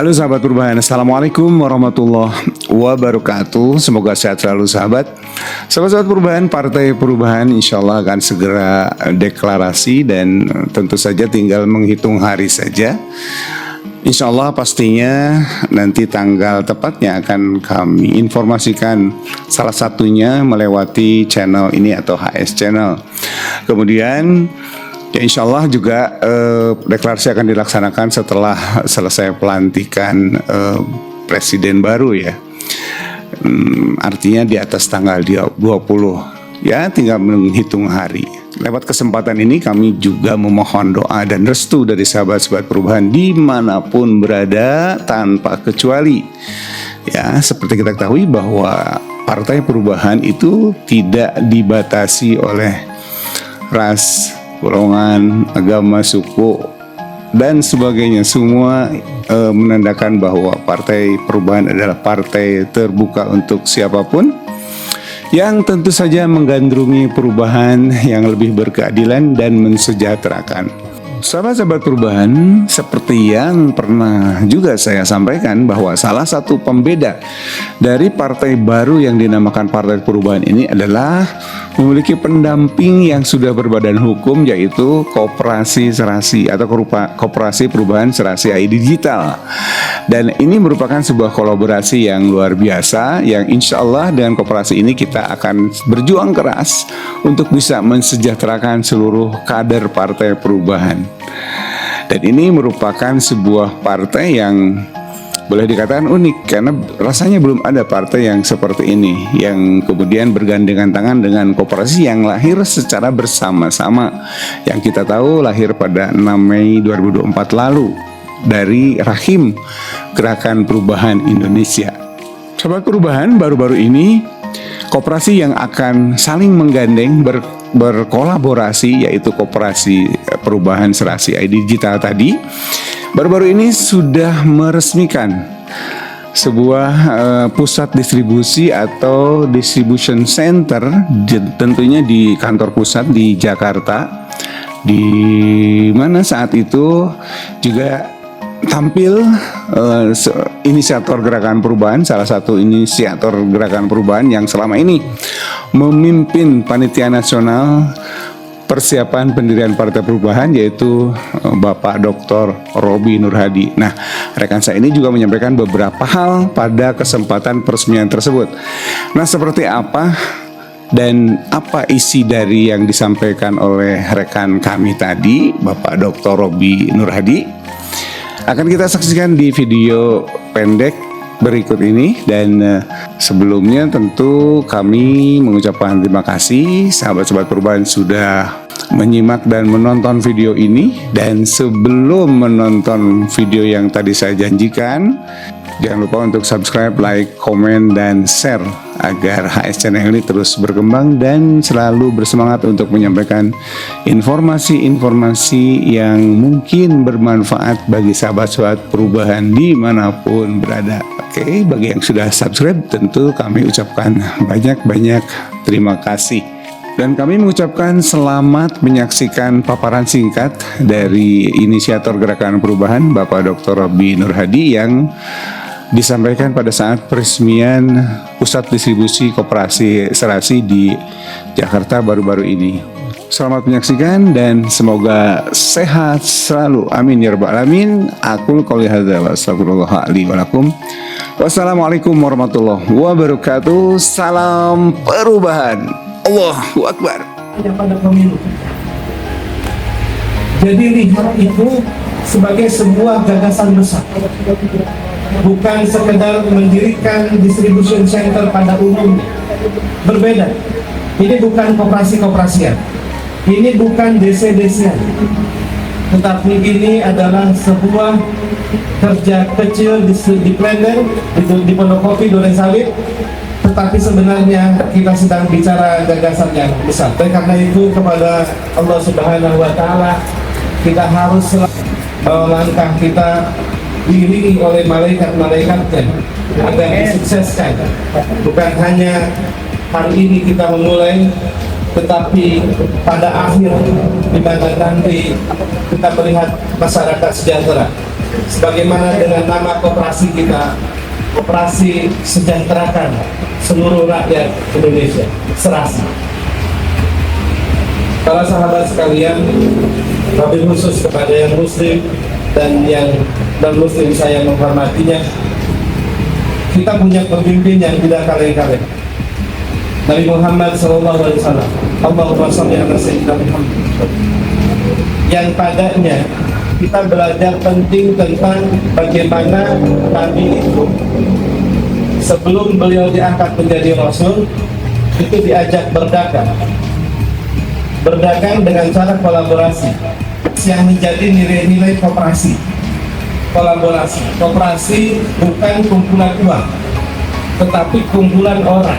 Halo sahabat perubahan, Assalamualaikum warahmatullahi wabarakatuh. Semoga sehat selalu sahabat. Sahabat-sahabat perubahan, Partai Perubahan insya Allah akan segera deklarasi dan tentu saja tinggal menghitung hari saja. Insya Allah pastinya nanti tanggal tepatnya akan kami informasikan, salah satunya melewati channel ini atau HS Channel. Kemudian ya insya Allah juga deklarasi akan dilaksanakan setelah selesai pelantikan presiden baru ya. Artinya di atas tanggal 20 ya, tinggal menghitung hari. Lewat kesempatan ini kami juga memohon doa dan restu dari sahabat-sahabat perubahan dimanapun berada tanpa kecuali. Ya, seperti kita ketahui bahwa Partai Perubahan itu tidak dibatasi oleh ras, golongan, agama, suku, dan sebagainya. Semua menandakan bahwa Partai Perubahan adalah partai terbuka untuk siapapun yang tentu saja menggandrungi perubahan yang lebih berkeadilan dan mensejahterakan. Sahabat-sahabat perubahan, seperti yang pernah juga saya sampaikan bahwa salah satu pembeda dari partai baru yang dinamakan Partai Perubahan ini adalah memiliki pendamping yang sudah berbadan hukum, yaitu Koperasi Serasi atau Koperasi Perubahan Serasi AI Digital. Dan ini merupakan sebuah kolaborasi yang luar biasa, yang insya Allah dengan koperasi ini kita akan berjuang keras untuk bisa mensejahterakan seluruh kader Partai Perubahan. Dan ini merupakan sebuah partai yang boleh dikatakan unik, karena rasanya belum ada partai yang seperti ini, yang kemudian bergandengan tangan dengan koperasi yang lahir secara bersama-sama, yang kita tahu lahir pada 6 Mei 2024 lalu dari rahim Gerakan Perubahan Indonesia. Sahabat perubahan, baru-baru ini koperasi yang akan saling menggandeng berkolaborasi, yaitu Koperasi Perubahan Serasi AI Digital tadi, baru-baru ini sudah meresmikan sebuah pusat distribusi atau distribution center, tentunya di kantor pusat di Jakarta, di mana saat itu juga tampil inisiator Gerakan Perubahan, salah satu inisiator Gerakan Perubahan yang selama ini memimpin panitia nasional persiapan pendirian Partai Perubahan, yaitu Bapak Dr. Robi Nurhadi. Nah, rekan saya ini juga menyampaikan beberapa hal pada kesempatan peresmian tersebut. Nah, seperti apa dan apa isi dari yang disampaikan oleh rekan kami tadi, Bapak Dr. Robi Nurhadi, akan kita saksikan di video pendek berikut ini. Dan sebelumnya tentu kami mengucapkan terima kasih sahabat-sahabat perubahan sudah menyimak dan menonton video ini. Dan sebelum menonton video yang tadi saya janjikan, jangan lupa untuk subscribe, like, komen, dan share agar HS Channel ini terus berkembang dan selalu bersemangat untuk menyampaikan informasi-informasi yang mungkin bermanfaat bagi sahabat-sahabat perubahan dimanapun berada. Oke, bagi yang sudah subscribe tentu kami ucapkan banyak-banyak terima kasih. Dan kami mengucapkan selamat menyaksikan paparan singkat dari inisiator Gerakan Perubahan, Bapak Dr. Robi Nurhadi, yang disampaikan pada saat peresmian pusat distribusi Koperasi Serasi di Jakarta baru-baru ini. Selamat menyaksikan dan semoga sehat selalu. Amin ya rabbal alamin. Aqul qouli hadza wa astaghfirullah li wa lakum. Wassalamualaikum warahmatullahi wabarakatuh. Salam perubahan. Allahu Akbar. Pada pemilu. Jadi lihat itu sebagai sebuah gagasan besar, bukan sekedar mendirikan distribution center pada umumnya. Berbeda. Ini bukan koperasi-koperasian, ini bukan DC-DC-an, tetapi ini adalah sebuah kerja kecil di Klender, di Pondokopi, Durensawit. Tetapi sebenarnya kita sedang bicara gagasan yang besar. Dan karena itu kepada Allah Subhanahu wa Ta'ala kita harus langkah kita diiringi oleh malaikat-malaikatnya agar disukseskan. Bukan hanya hari ini kita memulai, tetapi pada akhir di mana nanti kita melihat masyarakat sejahtera. sebagaimana dengan nama koperasi kita, Koperasi Sejahterakan Seluruh Rakyat Indonesia, Serasi. Para sahabat sekalian, wabil khusus kepada yang muslim dan yang non-muslim saya menghormatinya, kita punya pemimpin yang tidak kaleng-kaleng. Nabi Muhammad SAW, Allahumma sholli ala sayyidina Muhammad, yang padanya kita belajar penting tentang bagaimana Nabi itu sebelum beliau diangkat menjadi Rasul itu diajak berdagang dengan cara kolaborasi yang menjadi nilai-nilai koperasi. Koperasi bukan kumpulan uang, tetapi kumpulan orang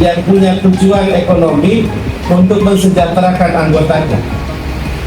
yang punya tujuan ekonomi untuk mensejahterakan anggotanya.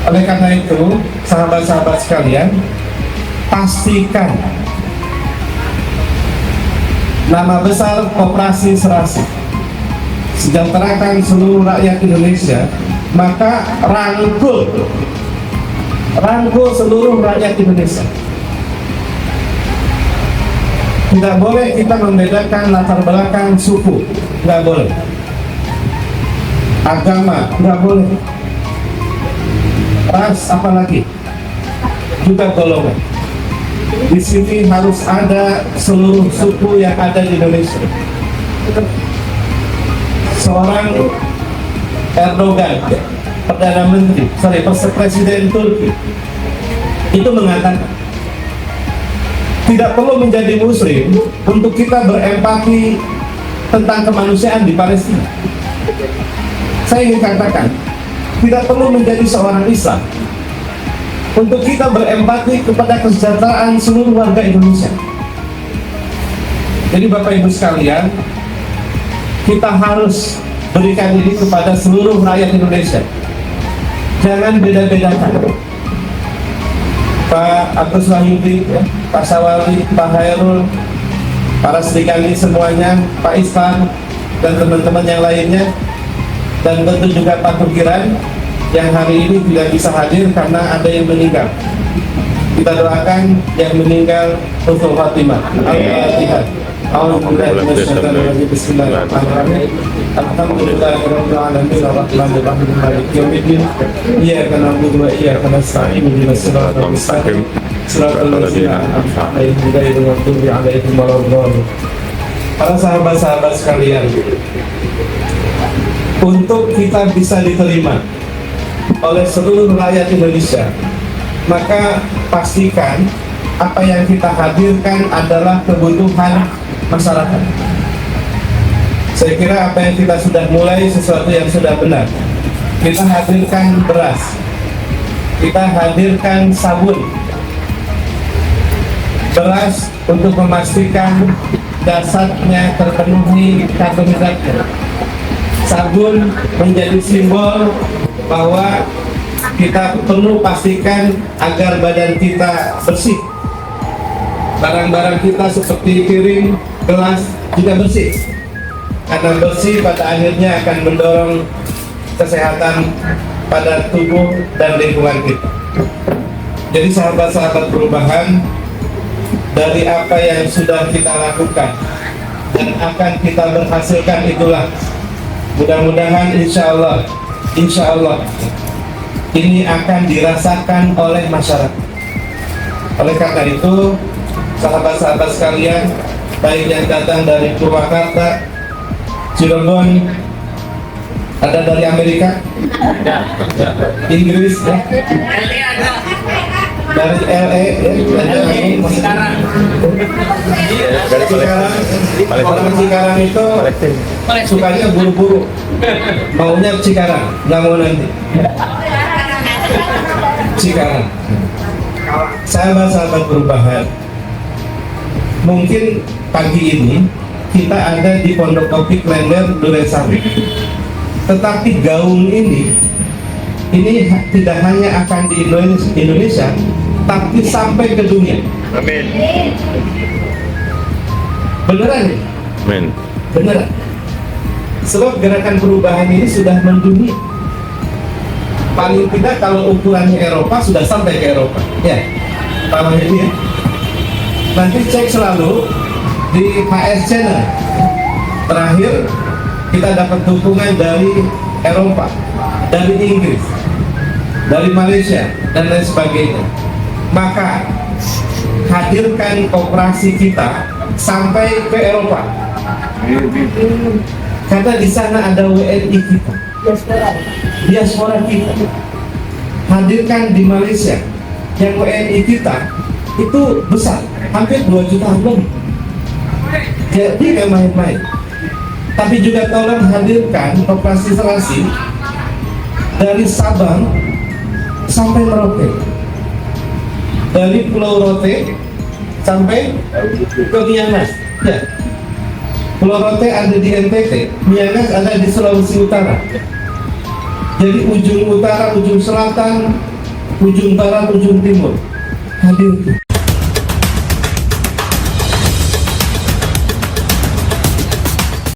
Oleh karena itu, sahabat-sahabat sekalian, pastikan nama besar Koperasi Serasi, sejahterakan seluruh rakyat Indonesia, maka rangkul seluruh rakyat Indonesia. Tidak boleh kita membedakan latar belakang suku, nggak boleh. Agama, nggak boleh. Ras, apalagi juga golongan. Di sini harus ada seluruh suku yang ada di Indonesia. Seorang Erdogan, Presiden Turki, itu mengatakan tidak perlu menjadi muslim untuk kita berempati tentang kemanusiaan di Palestina. Saya ingin katakan, tidak perlu menjadi seorang Islam untuk kita berempati kepada kesejahteraan seluruh warga Indonesia. Jadi Bapak Ibu sekalian, kita harus berikan ini kepada seluruh rakyat Indonesia. Jangan beda-bedakan. Pak Agus Wahyudi, Pak Sawali, Pak Hairul, para serikandi semuanya, Pak Isfan, dan teman-teman yang lainnya, dan tentu juga Pak Tukiran yang hari ini tidak bisa hadir karena ada yang meninggal. Kita doakan yang meninggal husnul khatimah. Al-Fatihah. Bismillahirrahmanirrahim. Alhamdulillahirabbil alamin arrahmanir rahim maliki yaumiddin. Iyyaka na'budu wa iyyaka nasta'in ihdinas siratal mustaqim. Siratal ladzina an'amta 'alaihim ghairil maghdubi 'alaihim waladdallin. Para sahabat-sahabat sekalian, untuk kita bisa diterima oleh seluruh rakyat Indonesia, maka pastikan apa yang kita hadirkan adalah kebutuhan masyarakat. Saya kira apa yang kita sudah mulai sesuatu yang sudah benar. Kita hadirkan beras, kita hadirkan sabun, beras untuk memastikan dasarnya terpenuhi karbohidratnya. Sabun menjadi simbol bahwa kita perlu pastikan agar badan kita bersih. Barang-barang kita seperti piring, gelas juga bersih. Karena bersih pada akhirnya akan mendorong kesehatan pada tubuh dan lingkungan kita. Jadi sahabat-sahabat perubahan, dari apa yang sudah kita lakukan dan akan kita berhasilkan itulah mudah-mudahan insya Allah ini akan dirasakan oleh masyarakat. Oleh karena itu, sahabat-sahabat sekalian, baik yang datang dari Purwakarta, Cirebon, ada dari Amerika, Inggris, dari LA, dari Cikarang. Orang Cikarang itu sukanya buru-buru, maunya Cikarang, nggak mau nanti. Cikarang. Sahabat-sahabat perubahan, mungkin pagi ini kita ada di Pondok Kopi Klender Durensawit, tetapi gaung ini tidak hanya akan di Indonesia, tapi sampai ke dunia. Amin. Beneran ya? Amin. Beneran. Sebab gerakan perubahan ini sudah mendunia. Paling tidak kalau ukurannya Eropa sudah sampai ke Eropa. Ya, Pak Mahdi ya. Nanti cek selalu di HS Channel. Terakhir kita dapat dukungan dari Eropa, dari Inggris, dari Malaysia dan lain sebagainya. Maka hadirkan koperasi kita sampai ke Eropa, karena di sana ada WNI kita, diaspora kita. Hadirkan di Malaysia yang WNI kita itu besar, hampir 2 juta lebih. Jadi nggak main-main. Tapi juga tolong hadirkan koperasi serasi dari Sabang sampai Merauke, dari Pulau Rote sampai ke Miangas. Ya. Pulau Rote ada di NTT, Miangas ada di Sulawesi Utara. Jadi ujung utara, ujung selatan, ujung barat, ujung timur hadir.